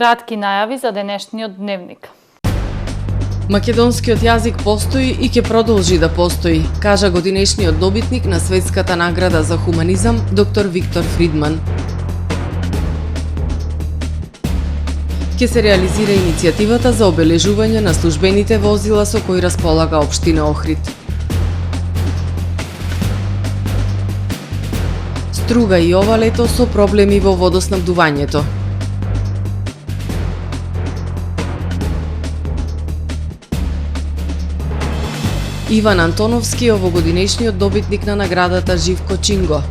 Кратки најави за денешниот дневник. Македонскиот јазик постои и ќе продолжи да постои, кажа годинешниот добитник на Светската награда за хуманизам, доктор Виктор Фридман. Ќе се реализира иницијативата за обележување на службените возила со кои располага општина Охрид. Струга и ова лето со проблеми во водоснабдувањето. Иван Антоновски, овогодинешниот добитник на наградата Живко Чинго.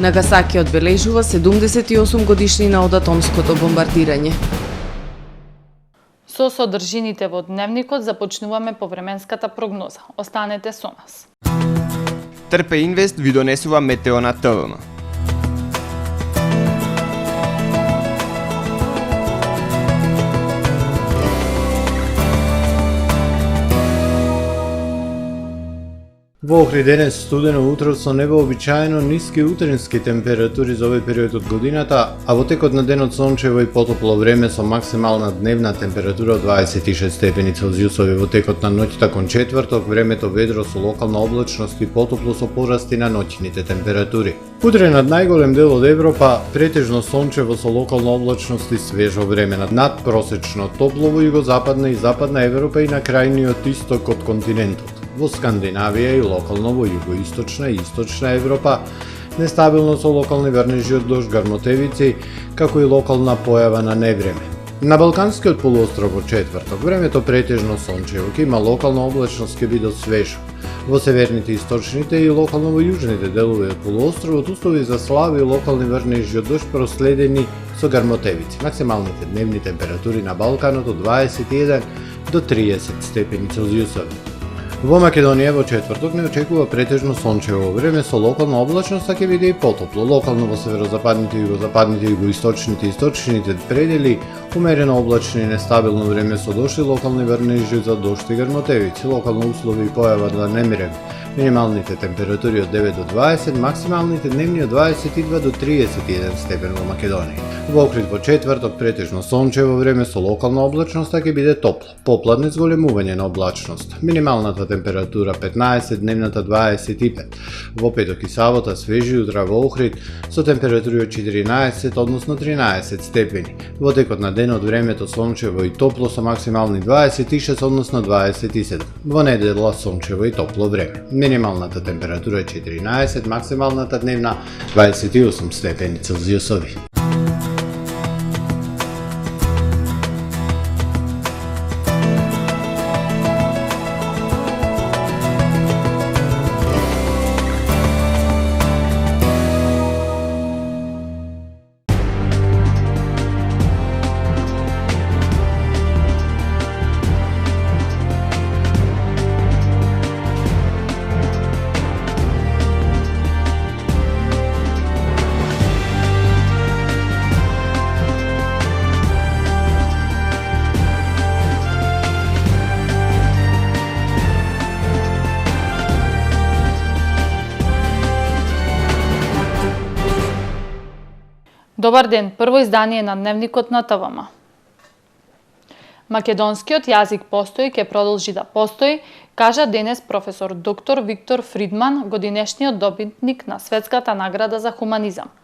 Нагасаки одбележува 78 годишнина од атомското бомбардирање. Со содржините во дневникот започнуваме повременската прогноза. Останете со нас. Трпе Инвест ви донесува метео на ТВМ. Во Охрид денес студено утро со невообичаено ниски утрински температури за овој период од годината, а во текот на денот сончево и потопло време со максимална дневна температура од 26 степени Целзиусови. Во текот на ноќта кон четврток времето ведро со локална облачност и потопло со порасти на ноќните температури. Утре над најголем дел од Европа претежно сончево со локална облачност и свежо време, над просечно топло во југозападна и западна Европа и на крајниот исток од континентот. Во Скандинавија и локално во југоисточна и источна Европа нестабилно со локални врнежи од дожд, грмотевици, како и локална појава на невреме. На Балканскиот полуостров во четврток времето претежно сончево, ќе има локална облачност, ќе биде свежо. Во северните, источните и локално во јужните делови од полуостровот услови за слаби и локални врнежи од дожд проследени со грмотевици. Максималните дневни температури на Балканот од 21 до 30 степени Целзиусови. Во Македонија во четврток не очекува претежно сончево време со локална облачност, а ќе биде и потопло. Локално во северозападните, југозападните и југоисточните и источните предели умерено облачно и нестабилно време со дожд и локални врнежи за дожд и грмотевици. Локално услови и појава на немирен. Минималните температури од 9 до 20, максималните дневни од 22 до 31 степен во Македонија. Во Охрид во четврток претежно сончево време со локална облачност, а ќе биде топло. Попладне зголемување на облачност. Минималната температура 15, дневната 25. Во петок и сабота свежи утра во Охрид со температури од 14, односно 13 степени. Во текот на денот времето сончево и топло со максимални 26, односно 27. Во недела сончево и топло време. Минималната температура е 14, максималната дневна 28 степени Целзиусови. Добар ден, прво издание на дневникот на ТВМ. Македонскиот јазик постои, ќе продолжи да постои, кажа денес професор доктор Виктор Фридман, годинешниот добитник на Светската награда за хуманизам.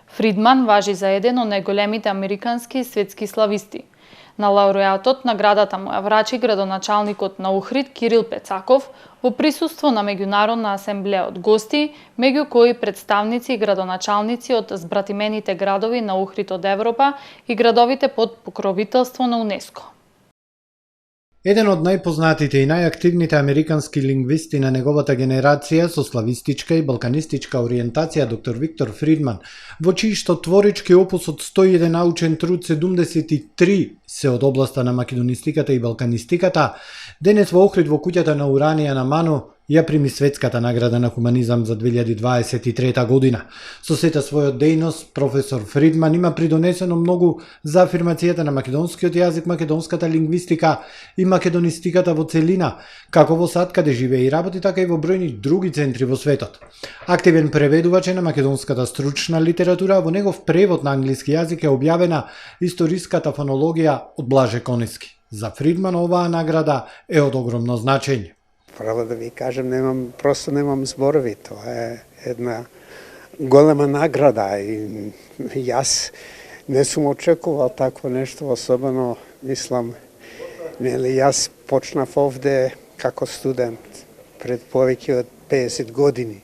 Фридман важи за еден од најголемите американски и светски слависти. На лауреатот наградата му ја врачи градоначалникот на Охрид Кирил Пецаков во присуство на меѓународна асемблеја од гости, меѓу кои представници и градоначалници од збратимените градови на Охрид од Европа и градовите под покровителство на УНЕСКО. Еден од најпознатите и најактивните американски лингвисти на неговата генерација со славистичка и балканистичка ориентација доктор Виктор Фридман, во чијшто творички опус од 101 научен труд 73 се од областа на македонистиката и балканистиката, денес во Охрид во куќата на Уранија на Мано ја прими светската награда на хуманизам за 2023 година. Со сета својот дејност, професор Фридман има придонесено многу за афирмацијата на македонскиот јазик, македонската лингвистика и македонистиката во целина, како во САД каде живее и работи, така и во бројни други центри во светот. Активен преведувач е на македонската стручна литература, во негов превод на англиски јазик е објавена историската фонологија од Блаже Конески. За Фридман оваа награда е од огромно значење. Право да ви кажем, просто немам зборови. Тоа е една голема награда и јас не сум очекувал такво нешто, особено мислам, јас почнав овде како студент пред повеќе од 50 години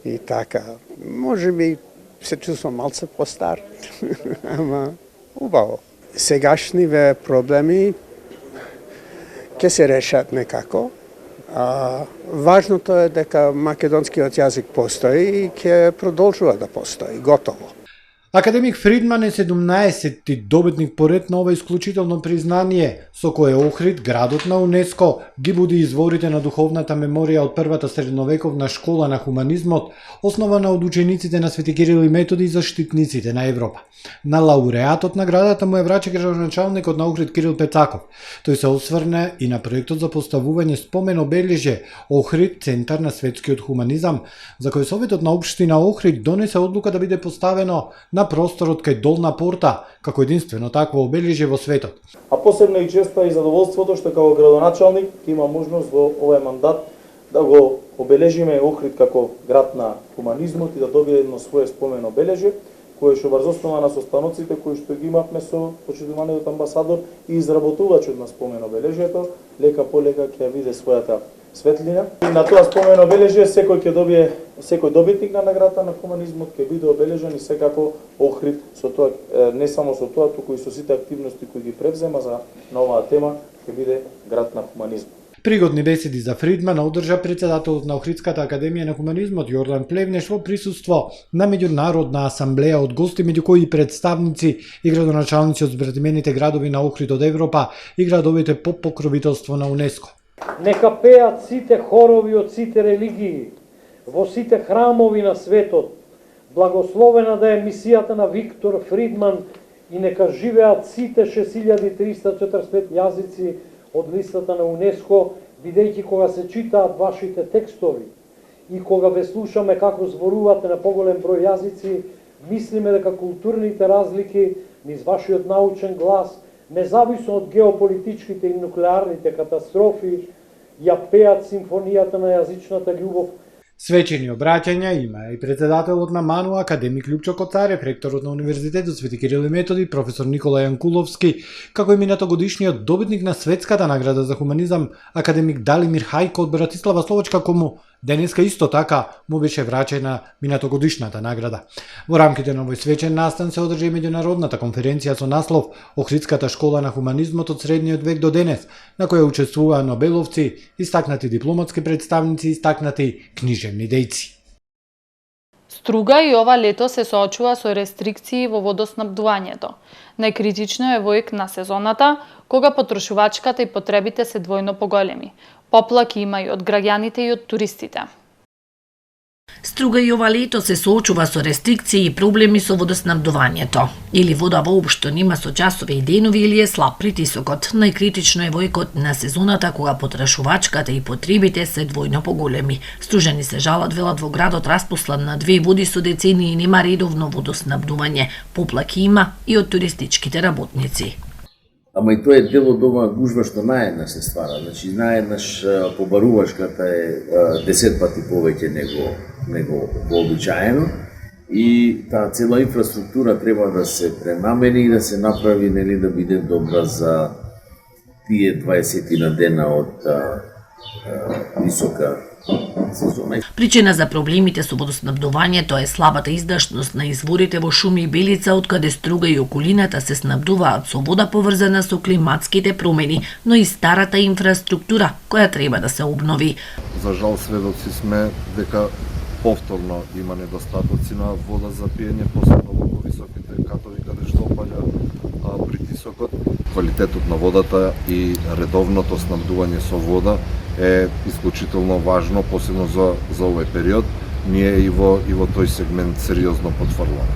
и така. Може би се чувствам малце постар, ама убаво. Сегашниве проблеми ќе се решат некако. Важното е дека македонскиот јазик постои и ќе продолжува да постои, готово. Академик Фридман е 17-ти добитник поред на ова исклучително признание, со кое Охрид, градот на УНЕСКО, ги буди изворите на духовната меморија од првата средновековна школа на хуманизмот, основана од учениците на Свети Кирил и Методи и заштитниците на Европа. На лауреатот наградата му е врачи градоначалникот на Охрид Кирил Пецаков. Тој се осврне и на проектот за поставување спомен обележје Охрид, центар на светскиот хуманизам, за кој Советот на општина Охрид донесе одлука да биде поставено на просторот кај Долна порта, како единствено такво обележје во светот. А посебно и честа и задоволството што како градоначалник има можност во овој мандат да го обележиме Охрид како град на хуманизмот и да добие едно свое спомен обележје, кое што врз основа на состаноците кои што ги имавме со почитуваниот амбасадор и изработувачот на спомен обележјето, лека полека ќе види својата светлина. И на тоа спомен обележје секој ќе добие, секој добитник на наградата на хуманизмот ќе биде обележен и секако Охрид со тоа, не само со тоа, туку и со сите активности кои ги превзема за на оваа тема, ќе биде град на хуманизмот. Пригодни беседи за Фридман одржа председателот на Охридската академија на хуманизмот Јордан Плевнеш во присуство на меѓународна асамблеја од гости, меѓу кои и представници и градоначалници од збратимените градови на Охрид од Европа и градовите по покровителство на УНЕСКО. Нека пеат сите хорови од сите религии, во сите храмови на светот. Благословена да е мисијата на Виктор Фридман и нека живеат сите 6345 јазици од листата на УНЕСКО, бидејќи кога се читаат вашите текстови и кога ве слушаме како зборувате на поголем број јазици, мислиме дека културните разлики низ вашиот научен глас, независно од геополитичките и нуклеарните катастрофи, ја пеат симфонијата на јазичната љубов. Свечени обраќања има и председателот на МАНУ, академик Лјупчо Коцарев, ректорот на Универзитетот Свети Кирил и Методи, професор Никола Јанкуловски, како и минатогодишниот добитник на светската награда за хуманизам, академик Далимир Хајко од Братислава, Словачка, кому денеска исто така му беше врачена минатогодишната награда. Во рамките на овој свечен настан се одржа и меѓународната конференција со наслов Охридската школа на хуманизмот од средниот век до денес, на која учествуваа нобеловци, истакнати дипломатски представници, истакнати книжевни дејци. Струга и ова лето се соочува со рестрикции во водоснабдувањето. Најкритично е во ек на сезоната, кога потрошувачката и потребите се двојно поголеми. Поплаки има и од граѓаните и од туристите. Струга и ова лето се соочува со рестрикции и проблеми со водоснабдувањето. Или вода воопшто нема со часови и денови, или е слаб притисокот. Најкритично е во екот на сезоната кога потрошувачката и потребите се двојно поголеми. Стужени се жалат, велат во градот распослан на две води со децении нема редовно водоснабдување. Поплаки има и од туристичките работници. Ама и тоа е дел од оваа гужва што наеднаш се ствара. Значи, наеднаш побарувачката е 10 пати повеќе него вообичаено и таа цела инфраструктура треба да се пренамени и да се направи, нели, да биде добра за тие 20 на дена од висока сезона. Причина за проблемите со водоснабдувањето е слабата издашност на изворите во Шуми и Белица, откаде Струга и околината се снабдуваат со вода поврзана со климатските промени, но и старата инфраструктура која треба да се обнови. За жал сведоци сме дека повторно има недостатоци на вода за пиење, посебно во високите катови каде што опаѓа притисокот. Квалитетот на водата и редовното снабдување со вода е исклучително важно, посебно за овој период. Ние и во тој сегмент сериозно потврламе.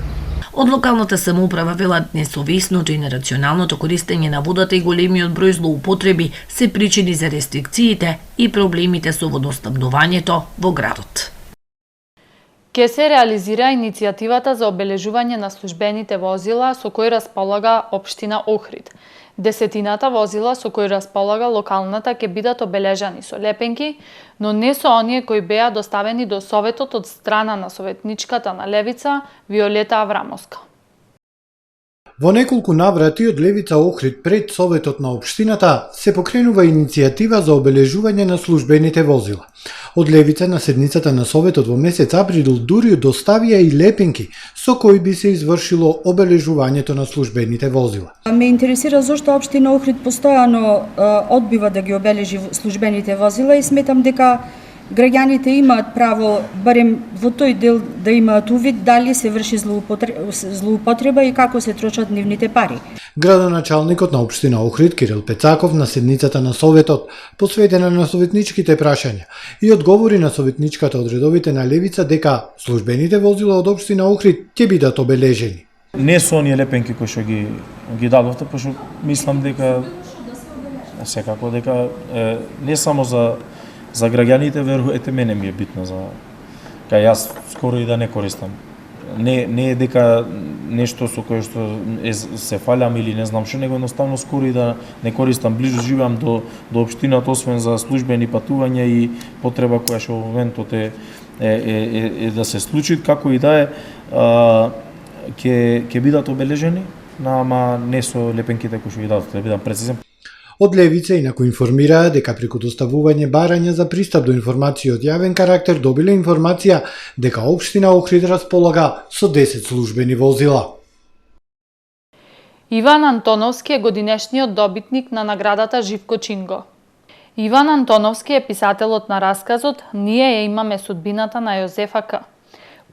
Од локалната самоуправа велат несовесното и нерационалното користење на водата и големиот број злоупотреби се причини за рестрикциите и проблемите со водоснабдувањето во градот. Ке се реализира иницијативата за обележување на службените возила со кои располага општина Охрид. Десетината возила со кои располага локалната ќе бидат обележани со лепенки, но не со оние кои беа доставени до Советот од страна на советничката на Левица Виолета Аврамовска. Во неколку наврати од Левица Охрид пред Советот на општината се покренува иницијатива за обележување на службените возила. Од Левица на седницата на Советот во месец април дури доставија и лепенки со кои би се извршило обележувањето на службените возила. Ме интересира зошто општина Охрид постојано одбива да ги обележи службените возила и сметам дека граѓаните имаат право, барем во тој дел, да имаат увид дали се врши злоупотреба и како се трошат нивните пари. Градоначалникот на општина Охрид Кирил Пецаков на седницата на Советот, посветена на советничките прашања, и одговори на советничката од редовите на Левица дека службените возила од општина Охрид ќе бидат обележени. Не со оние лепенки кои што ги дадовте, пошто мислам дека секако дека не само за граѓаните, веруете, мене ми е битно за кај јас скоро и да не користам. Не е дека нешто со кое што се фалам или не знам што, него едноставно скоро и да не користам. Ближу живеам до општината, освен за службени патувања и потреба која што во моментот е да се случи, како и да е, ќе бидат обележени, ама не со лепенките кои што ги дадат, да бидам прецизен. Од Левица инаку информираа дека преку доставување барања за пристап до информација од јавен карактер добиле информација дека општина Охрид располага со 10 службени возила. Иван Антоновски е годинешниот добитник на наградата Живко Чинго. Иван Антоновски е писателот на расказот "Ние ја имаме судбината на Јозефа К."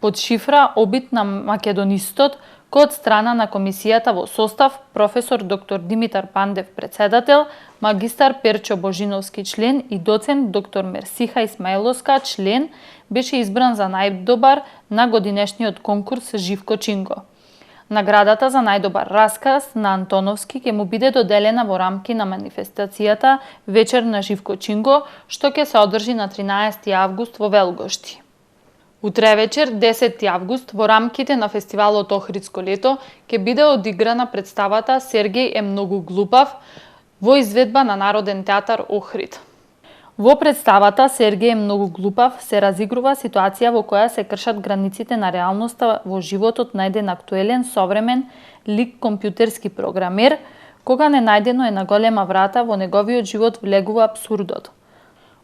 Под шифра "Обид на македонистот", кој од страна на комисијата во состав професор доктор Димитар Пандев председател, магистар Перчо Божиновски член и доцент доктор Мерсиха Исмаиловска член, беше избран за најдобар на годинешниот конкурс Живко Чинго. Наградата за најдобар расказ на Антоновски ќе му биде доделена во рамки на манифестацијата Вечер на Живко Чинго, што ќе се одржи на 13 август во Велгошти. Утре вечер, 10 август, во рамките на фестивалот Охридско лето, ќе биде одиграна представата Сергеј е многу глупав во изведба на Народен театар Охрид. Во представата Сергеј е многу глупав се разигрува ситуација во која се кршат границите на реалноста во животот на еден актуелен, современ лик компјутерски програмер, кога ненајдено е на голема врата во неговиот живот влегува апсурдот.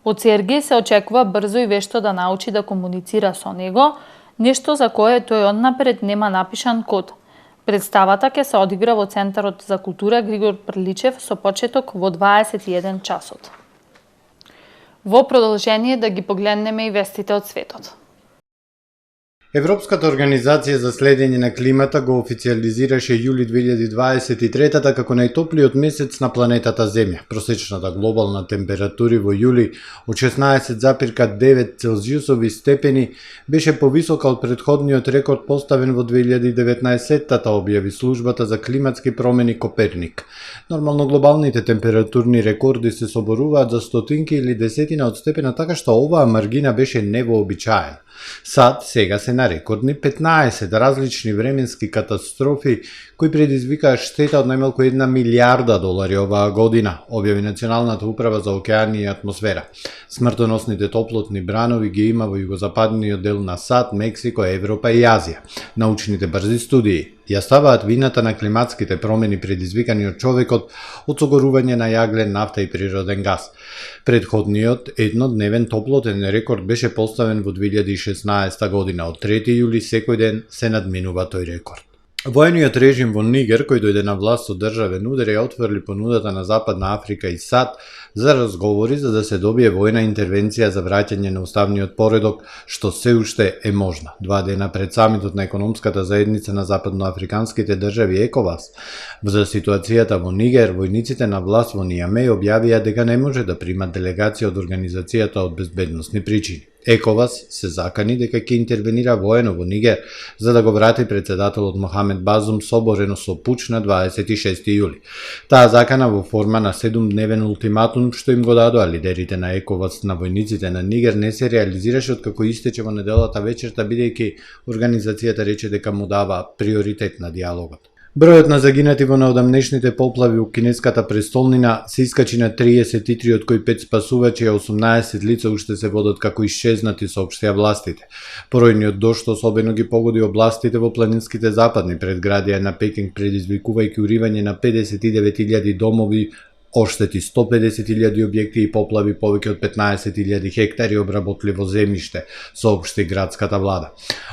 Од Сергеј се очекува брзо и вешто да научи да комуницира со него, нешто за кое тој однапред нема напишан код. Представата ќе се одигра во Центарот за култура Григор Прличев со почеток во 21 часот. Во продолжение да ги погледнеме и вестите од светот. Европската организација за следење на климата го официализираше јули 2023 како најтоплиот месец на планетата Земја. Просечната глобална температура во јули од 16,9 целзиусови степени беше повисока од претходниот рекорд поставен во 2019-та, објави службата за климатски промени Коперник. Нормално глобалните температурни рекорди се соборуваат за стотинки или десетина од степена, така што оваа маргина беше невообичаена. САД сега се на рекордни 15 различни временски катастрофи кои предизвикаа штета од најмалку $1 милиарда оваа година, објави Националната управа за океани и атмосфера. Смртоносните топлотни бранови ги има во југозападниот дел на САД, Мексико, Европа и Азија. Научните брзи студии ја ставаат вината на климатските промени предизвикани од човекот од согорување на јаглен, нафта и природен газ. Предходниот еднодневен топлотен рекорд беше поставен во 2016 година. Од 3 јули секој ден се надминува тој рекорд. Воениот режим во Нигер, кој дојде на власт од државен удар, ја отфрли понудата на Западна Африка и САД за разговори за да се добие војна интервенција за враќање на уставниот поредок, што се уште е можна. 2 дена пред самитот на економската заедница на западноафриканските држави ЕКОВАС, за ситуацијата во Нигер, војниците на власт во Нијамеј објавија дека не може да примат делегација од организацијата од безбедносни причини. ЕКОВАС се закани дека ќе интервенира воено во Нигер за да го врати председателот Мохамед Базум соборено со пуч на 26 јули. Таа закана во форма на 7-дневен ултиматум што им го дадоа лидерите на ЕКОВАС на војниците на Нигер не се реализираше откако истече во неделата вечерта, бидејќи организацијата рече дека му дава приоритет на диалогот. Бројот на загинати во неодамнешните поплави у кинеската престолнина се искачи на 33, од кои 5 спасувачи, а 18 лица уште се водат како исчезнати, соопштија властите. Поројниот дожд особено ги погоди областите во планинските западни предградија на Пекинг, предизвикувајќи уривање на 59.000 домови, оштети 150.000 објекти и поплави повеќе од 15.000 хектари обработливо земјиште, соопшти градската влада.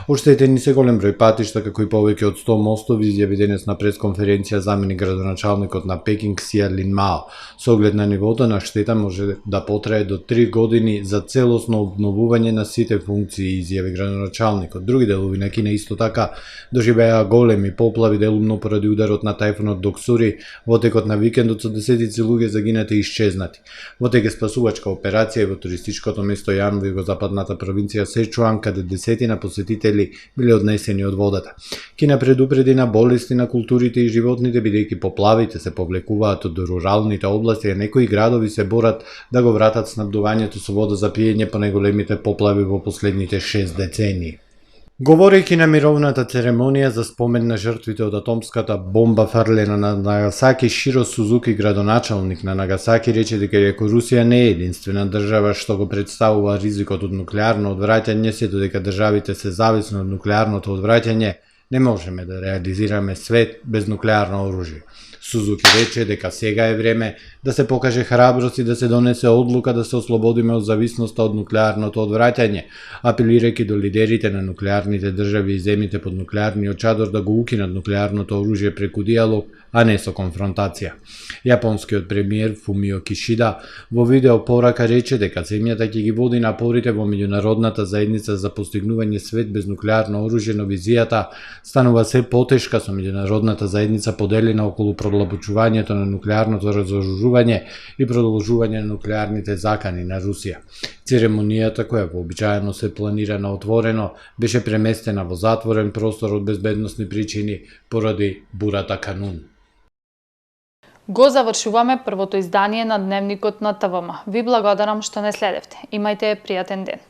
Оштетени се голем број патишта, како и повеќе од 100 мостови, изјави денес на пресконференција заменик градоначалникот на Пекинг Сија Лин Мао. Со оглед на нивото на штета може да потрае до 3 години за целосно обновување на сите функции, изјави градоначалникот. Други делови на Кина исто така доживеа големи поплави, делумно поради ударот на тајфунот Доксури во текот на викендот со десетици луѓе загинати и исчезнати. Во тек е спасувачка операција во туристичкото место Јан во југозападната провинција Сечуан, каде десетина посетители биле однесени од водата. Кина предупреди на болести на културите и животните, бидејќи поплавите се повлекуваат од руралните области, а некои градови се борат да го вратат снабдувањето со вода за пиење по најголемите поплави во последните 6 децении. Говорејќи на мировната церемонија за спомен на жртвите од атомската бомба фрлена на Нагасаки, Широ Сузуки, градоначалник на Нагасаки, рече дека иако Русија не е единствена држава што го представува ризикот од нуклеарно одвраќање, сето дека државите се зависни од нуклеарното одвраќање, не можеме да реализираме свет без нуклеарно оружје. Сузуки рече дека сега е време да се покаже храброст и да се донесе одлука да се ослободиме од зависноста од нуклеарното одвраќање, апелирајќи до лидерите на нуклеарните држави и земите под нуклеарниот чадор да го укинат нуклеарното оружје преку диалог, а не со конфронтација. Јапонскиот премиер Фумио Кишида во видео порака рече дека земјата ќе ги води напорите во меѓународната заедница за постигнување свет без нуклеарно оружје, но визијата станува се потешка со меѓународната заедница поделена околу продлабочувањето на нуклеарното разоружување и продолжување на нуклеарните закани на Русија. Церемонијата, која вообичаено се планира на отворено, беше преместена во затворен простор од безбедносни причини поради бурата Канун. Го завршуваме првото издание на Дневникот на ТВМ. Ви благодарам што не следевте. Имајте пријатен ден.